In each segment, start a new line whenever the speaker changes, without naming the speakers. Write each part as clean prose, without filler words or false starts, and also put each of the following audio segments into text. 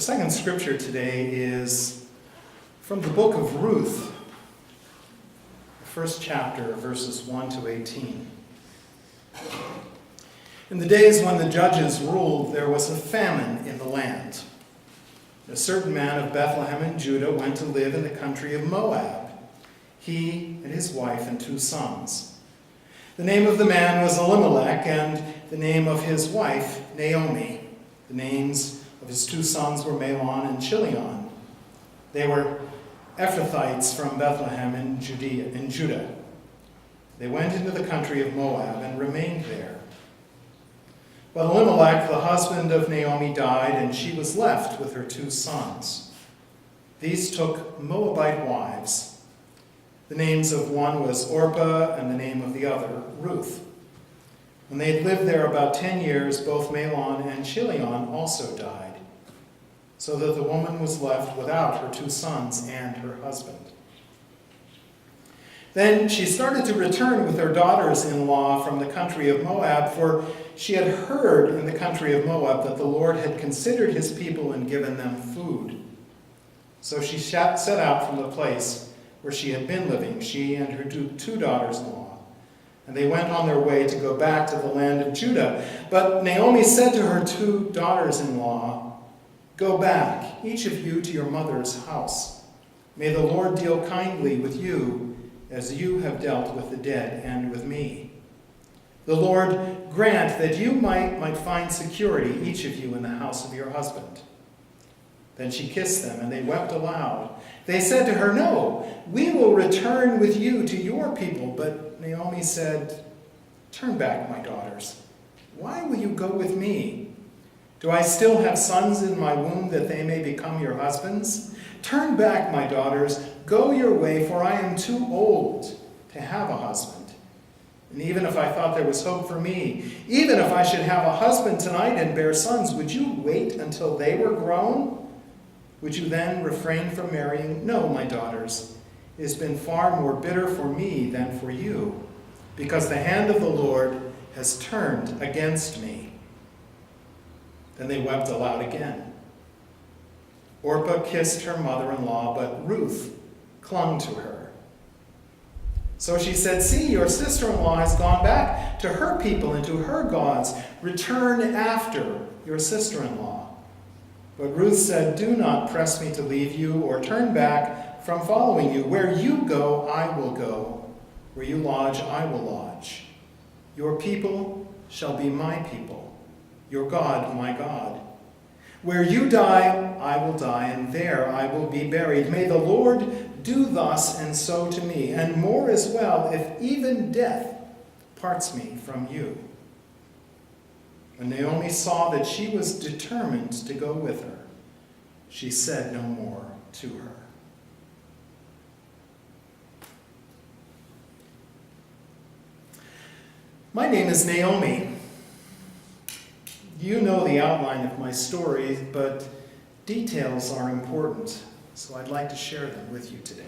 Our second scripture today is from the book of Ruth, the first chapter, verses 1 to 18. In the days when the judges ruled, there was a famine in the land. A certain man of Bethlehem in Judah went to live in the country of Moab, he and his wife and 2 sons. The name of the man was Elimelech, and the name of his wife Naomi. The names of his 2 sons were Mahlon and Chilion. They were Ephrathites from Bethlehem in Judah. They went into the country of Moab and remained there. But Elimelech, the husband of Naomi, died, and she was left with her 2 sons. These took Moabite wives. The names of one was Orpah, and the name of the other, Ruth. When they had lived there about 10 years, both Mahlon and Chilion also died, so that the woman was left without her 2 sons and her husband. Then she started to return with her daughters-in-law from the country of Moab, for she had heard in the country of Moab that the Lord had considered his people and given them food. So she set out from the place where she had been living, she and her 2 daughters-in-law. And they went on their way to go back to the land of Judah. But Naomi said to her 2 daughters-in-law, "Go back, each of you, to your mother's house. May the Lord deal kindly with you as you have dealt with the dead and with me. The Lord grant that you might find security, each of you, in the house of your husband." Then she kissed them, and they wept aloud. They said to her, "No, we will return with you to your people." But Naomi said, "Turn back, my daughters. Why will you go with me? Do I still have sons in my womb that they may become your husbands? Turn back, my daughters. Go your way, for I am too old to have a husband. And even if I thought there was hope for me, even if I should have a husband tonight and bear sons, would you wait until they were grown? Would you then refrain from marrying? No, my daughters, it has been far more bitter for me than for you, because the hand of the Lord has turned against me." Then they wept aloud again. Orpah kissed her mother-in-law, but Ruth clung to her. So she said, "See, your sister-in-law has gone back to her people and to her gods. Return after your sister-in-law." But Ruth said, "Do not press me to leave you or turn back from following you. Where you go, I will go. Where you lodge, I will lodge. Your people shall be my people, your God, my God. Where you die, I will die, and there I will be buried. May the Lord do thus and so to me, and more as well, if even death parts me from you." When Naomi saw that she was determined to go with her, she said no more to her. My name is Naomi. You know the outline of my story, but details are important, so I'd like to share them with you today.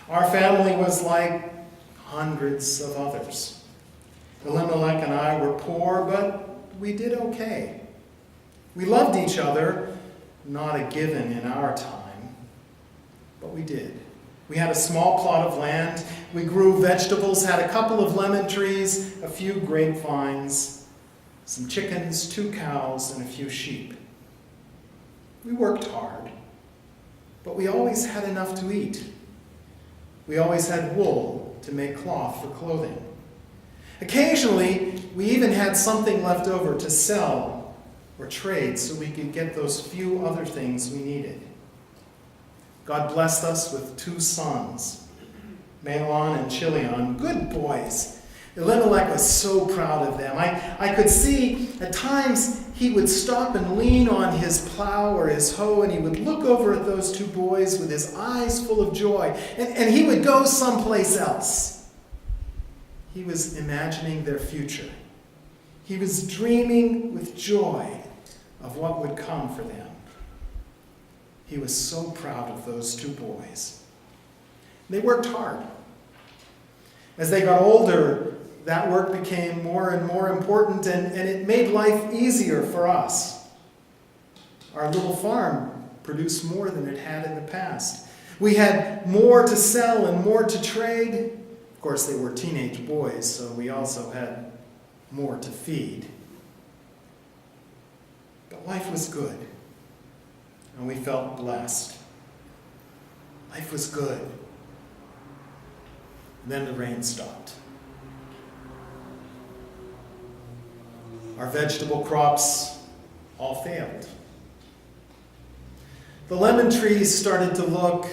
Our family was like hundreds of others. Elimelech and I were poor, but we did okay. We loved each other, not a given in our time, but we did. We had a small plot of land. We grew vegetables, had a couple of lemon trees, a few grapevines, some chickens, 2 cows, and a few sheep. We worked hard, but we always had enough to eat. We always had wool to make cloth for clothing. Occasionally, we even had something left over to sell or trade so we could get those few other things we needed. God blessed us with 2 sons, Mahlon and Chilion, good boys. Elimelech was so proud of them. I could see at times he would stop and lean on his plow or his hoe, and he would look over at those 2 boys with his eyes full of joy, and he would go someplace else. He was imagining their future. He was dreaming with joy of what would come for them. He was so proud of those 2 boys. They worked hard. As they got older, that work became more and more important, and it made life easier for us. Our little farm produced more than it had in the past. We had more to sell and more to trade. Of course, they were teenage boys, so we also had more to feed. But life was good, and we felt blessed. Life was good. And then the rain stopped. Our vegetable crops all failed. The lemon trees started to look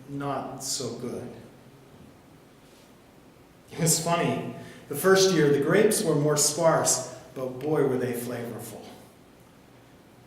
not so good. It was funny. The first year, the grapes were more sparse, but boy, were they flavorful.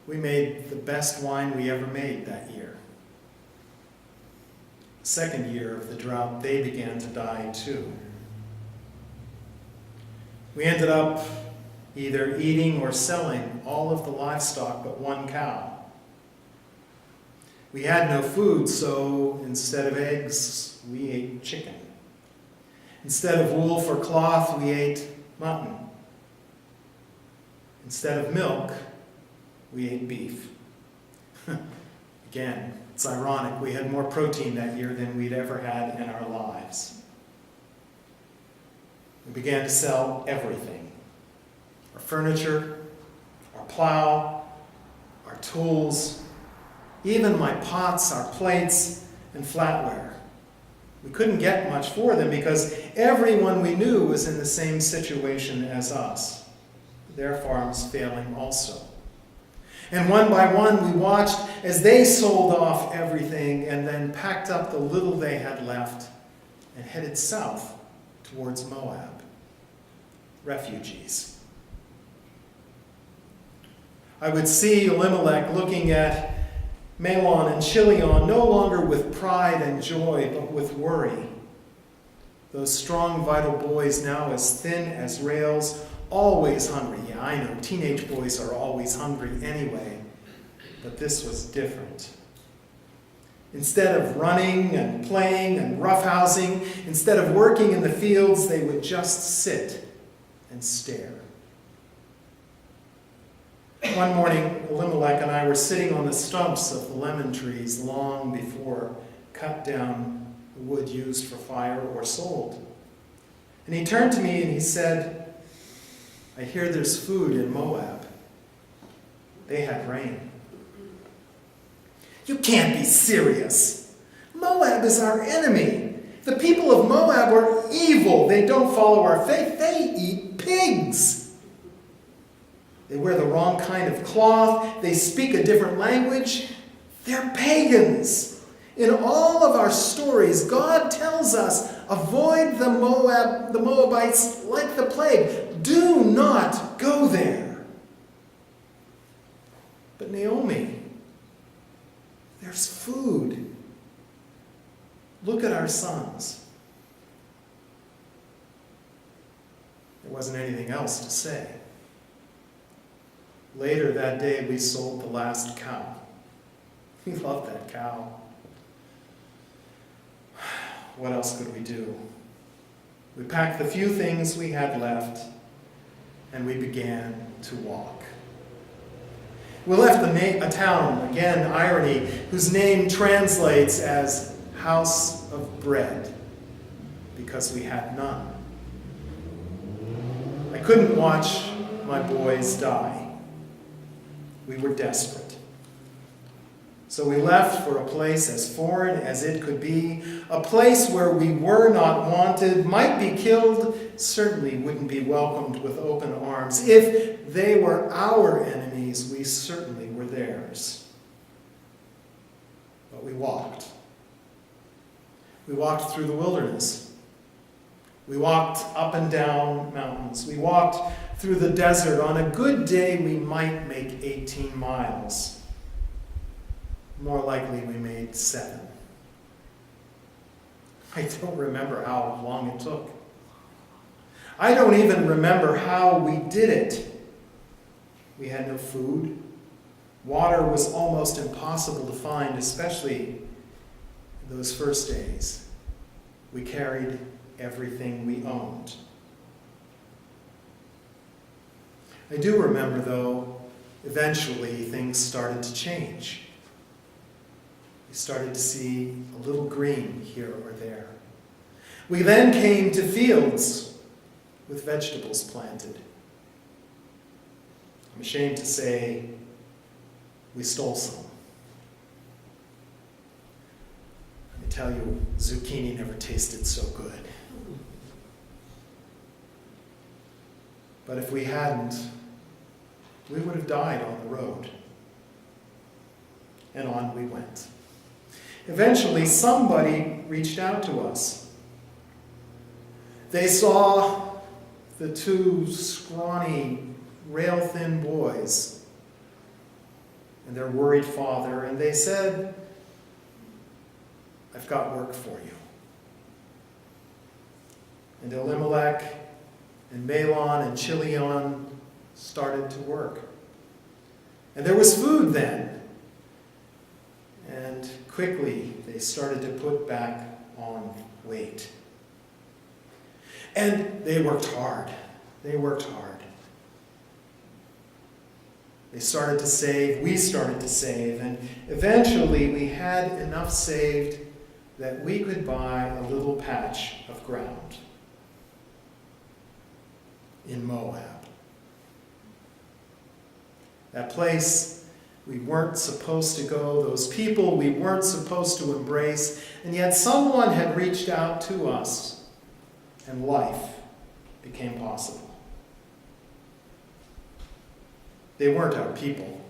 We made the best wine we ever made that year. The second year of the drought, they began to die too. We ended up either eating or selling all of the livestock but one cow. We had no food, so instead of eggs, we ate chicken. Instead of wool for cloth, we ate mutton. Instead of milk, we ate beef. Again, it's ironic. We had more protein that year than we'd ever had in our lives. We began to sell everything. Our furniture, our plow, our tools, even my pots, our plates, and flatware. We couldn't get much for them because everyone we knew was in the same situation as us, their farms failing also. And one by one we watched as they sold off everything and then packed up the little they had left and headed south towards Moab. Refugees. I would see Elimelech looking at Mahlon and Chilion no longer with pride and joy, but with worry. Those strong, vital boys now as thin as rails, always hungry. Yeah, I know, teenage boys are always hungry anyway, but this was different. Instead of running and playing and roughhousing, instead of working in the fields, they would just sit and stare. One morning, Elimelech and I were sitting on the stumps of the lemon trees long before cut down wood used for fire or sold. And he turned to me and he said, "I hear there's food in Moab. They had rain." "You can't be serious. Moab is our enemy. The people of Moab are evil. They don't follow our faith. They eat pigs. They wear the wrong kind of cloth. They speak a different language. They're pagans. In all of our stories, God tells us, avoid the Moabites like the plague. Do not go there." "But Naomi, there's food. Look at our sons." There wasn't anything else to say. Later that day, we sold the last cow. We loved that cow. What else could we do? We packed the few things we had left, and we began to walk. We left a town, again, irony, whose name translates as House of Bread, because we had none. I couldn't watch my boys die. We were desperate. So we left for a place as foreign as it could be, a place where we were not wanted, might be killed, certainly wouldn't be welcomed with open arms. If they were our enemies, we certainly were theirs. But we walked. We walked through the wilderness. We walked up and down mountains. We walked through the desert. On a good day, we might make 18 miles. More likely, we made 7. I don't remember how long it took. I don't even remember how we did it. We had no food. Water was almost impossible to find, especially those first days. We carried everything we owned. I do remember, though, Eventually, things started to change. We started to see a little green here or there. We then came to fields with vegetables planted. I'm ashamed to say we stole some. Let me tell you, zucchini never tasted so good. But if we hadn't, we would have died on the road. And on we went. Eventually, somebody reached out to us. They saw the two scrawny, rail-thin boys and their worried father, and they said, "I've got work for you." And Elimelech and Mahlon and Chilion started to work. And there was food then. And quickly they started to put back on weight. And they worked hard. They worked hard. They started to save. We started to save. And eventually we had enough saved that we could buy a little patch of ground in Moab. That place we weren't supposed to go, those people we weren't supposed to embrace, and yet someone had reached out to us, and life became possible. They weren't our people.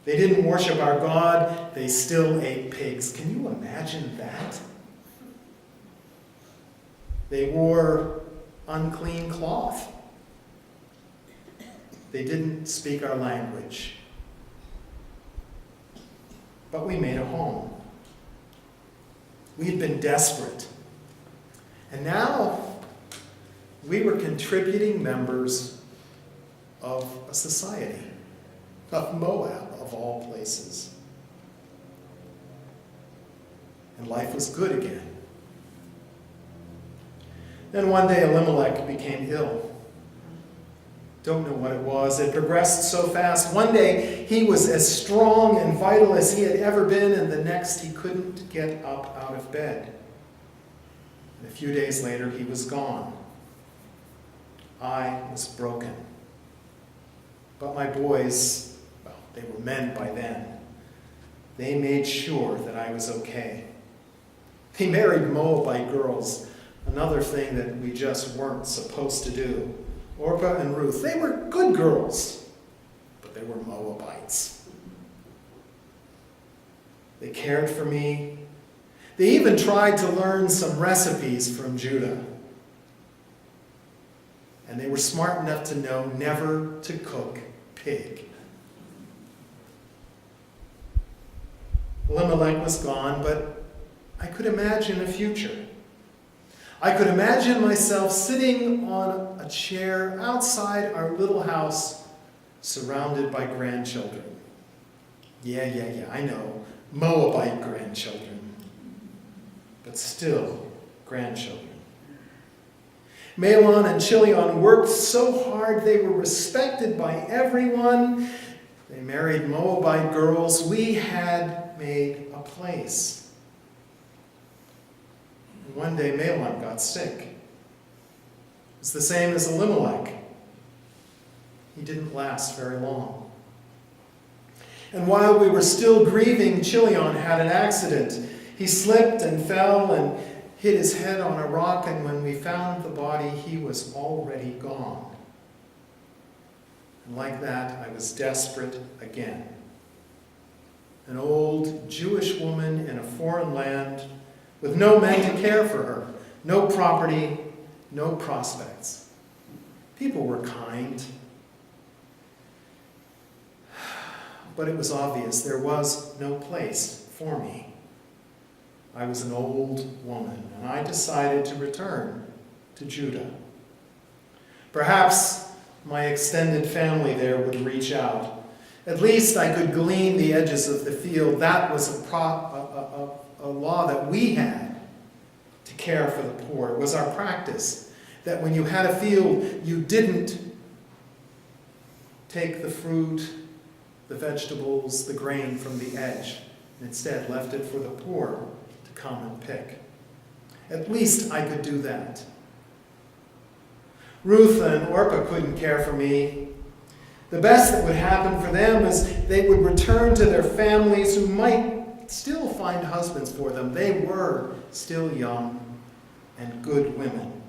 They didn't worship our God. They still ate pigs. Can you imagine that? They wore unclean cloth. They didn't speak our language. But we made a home. We had been desperate. And now we were contributing members of a society, of Moab, of all places. And life was good again. Then one day Elimelech became ill. Don't know what it was. It progressed so fast. One day he was as strong and vital as he had ever been, and the next he couldn't get up out of bed. And a few days later he was gone. I was broken. But my boys, well, they were men by then. They made sure that I was okay. They married Moabite girls, another thing that we just weren't supposed to do. Orpah and Ruth, they were good girls, but they were Moabites. They cared for me. They even tried to learn some recipes from Judah. And they were smart enough to know never to cook pig. Elimelech was gone, but I could imagine a future. I could imagine myself sitting on a chair outside our little house, surrounded by grandchildren. Yeah, I know, Moabite grandchildren, but still grandchildren. Mahlon and Chilion worked so hard they were respected by everyone. They married Moabite girls. We had made a place. One day Mahlon got sick. It's the same as Elimelech. He didn't last very long. And while we were still grieving, Chilion had an accident. He slipped and fell and hit his head on a rock, and when we found the body, he was already gone. And like that, I was desperate again. An old Jewish woman in a foreign land with no men to care for her, no property, no prospects. People were kind. But it was obvious there was no place for me. I was an old woman, and I decided to return to Judah. Perhaps my extended family there would reach out. At least I could glean the edges of the field. That was a law that we had to care for the poor. It was our practice that when you had a field, you didn't take the fruit, the vegetables, the grain from the edge, and instead left it for the poor to come and pick. At least I could do that. Ruth and Orpah couldn't care for me. The best that would happen for them is they would return to their families who might still find husbands for them. They were still young and good women.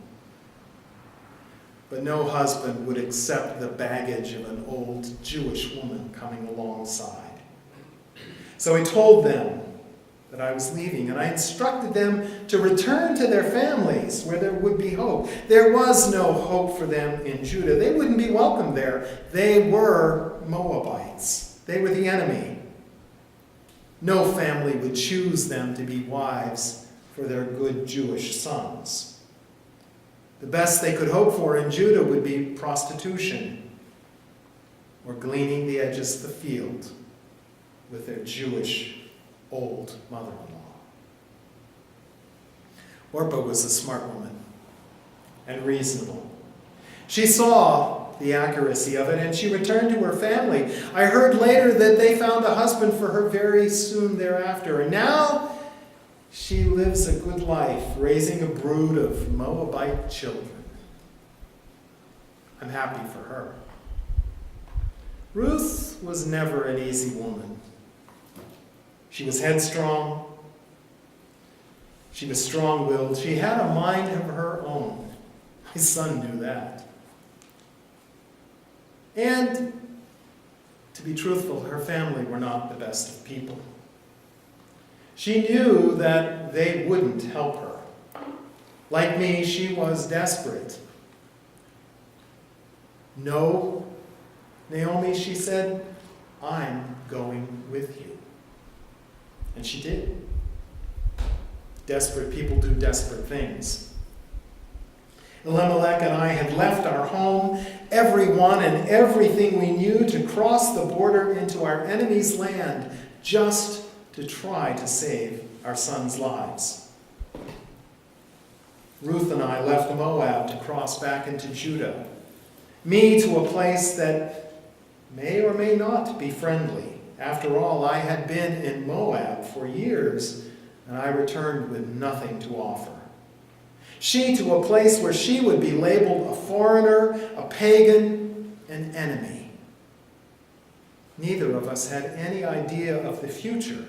But no husband would accept the baggage of an old Jewish woman coming alongside. So I told them that I was leaving, and I instructed them to return to their families where there would be hope. There was no hope for them in Judah. They wouldn't be welcome there. They were Moabites. They were the enemy. No family would choose them to be wives for their good Jewish sons. The best they could hope for in Judah would be prostitution or gleaning the edges of the field with their Jewish old mother-in-law. Orpah was a smart woman and reasonable. She saw the accuracy of it, and she returned to her family. I heard later that they found a husband for her very soon thereafter, and now she lives a good life, raising a brood of Moabite children. I'm happy for her. Ruth was never an easy woman. She was headstrong. She was strong-willed. She had a mind of her own. My son knew that. And, to be truthful, her family were not the best of people. She knew that they wouldn't help her. Like me, she was desperate. "No, Naomi," she said, "I'm going with you." And she did. Desperate people do desperate things. Elimelech and I had left our home, everyone and everything we knew, to cross the border into our enemy's land just to try to save our sons' lives. Ruth and I left Moab to cross back into Judah, me to a place that may or may not be friendly. After all, I had been in Moab for years, and I returned with nothing to offer. She to a place where she would be labeled a foreigner, a pagan, an enemy. Neither of us had any idea of the future,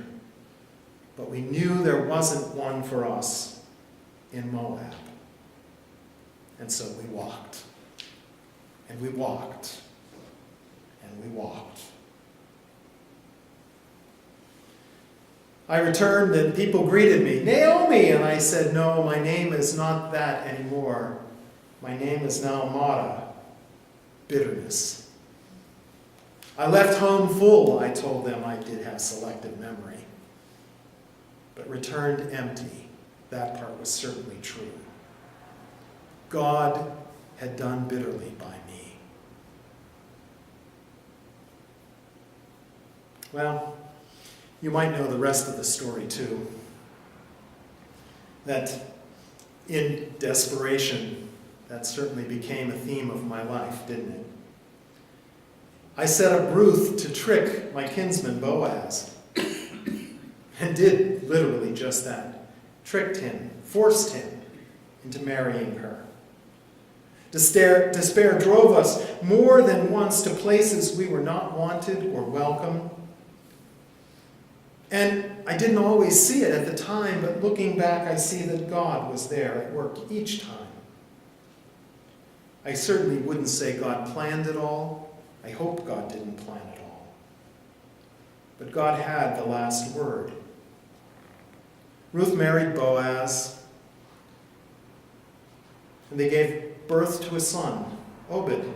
but we knew there wasn't one for us in Moab. And so we walked, and we walked, and we walked. I returned and people greeted me, "Naomi!" And I said, "No, my name is not that anymore. My name is now Mara, bitterness." I left home full, I told them. I did have selective memory, but returned empty. That part was certainly true. God had done bitterly by me. Well, you might know the rest of the story too. That in desperation, that certainly became a theme of my life, didn't it? I set up Ruth to trick my kinsman Boaz, and did literally just that. Tricked him, forced him into marrying her. Despair drove us more than once to places we were not wanted or welcome. And I didn't always see it at the time, but looking back, I see that God was there at work each time. I certainly wouldn't say God planned it all. I hope God didn't plan it all. But God had the last word. Ruth married Boaz, and they gave birth to a son, Obed,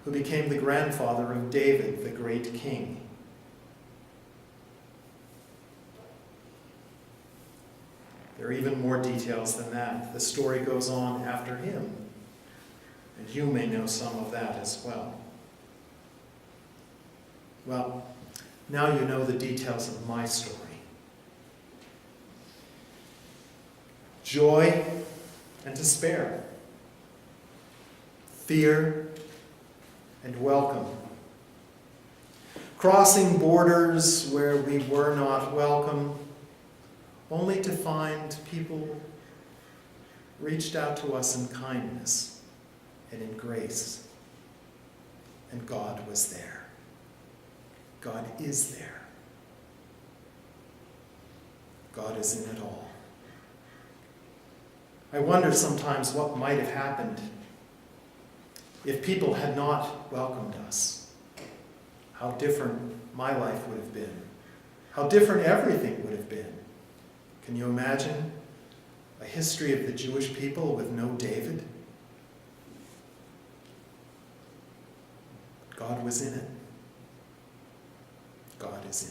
who became the grandfather of David, the great king. There are even more details than that. The story goes on after him, and you may know some of that as well. Well, now you know the details of my story. Joy and despair, fear and welcome, crossing borders where we were not welcome, only to find people reached out to us in kindness and in grace. And God was there. God is there. God is in it all. I wonder sometimes what might have happened if people had not welcomed us. How different my life would have been. How different everything would have been. Can you imagine a history of the Jewish people with no David? God was in it. God is in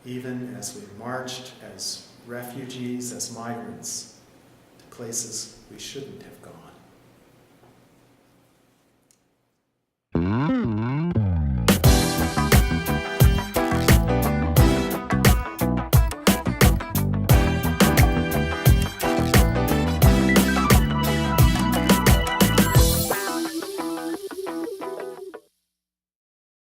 it. Even as we marched as refugees, as migrants, to places we shouldn't have gone.